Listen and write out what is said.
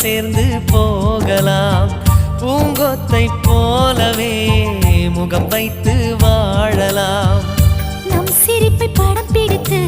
சேர்ந்து போகலாம். பூங்கொத்தை போலவே முகம் வைத்து வாழலாம். நம் சிரிப்பை படம் பிடித்து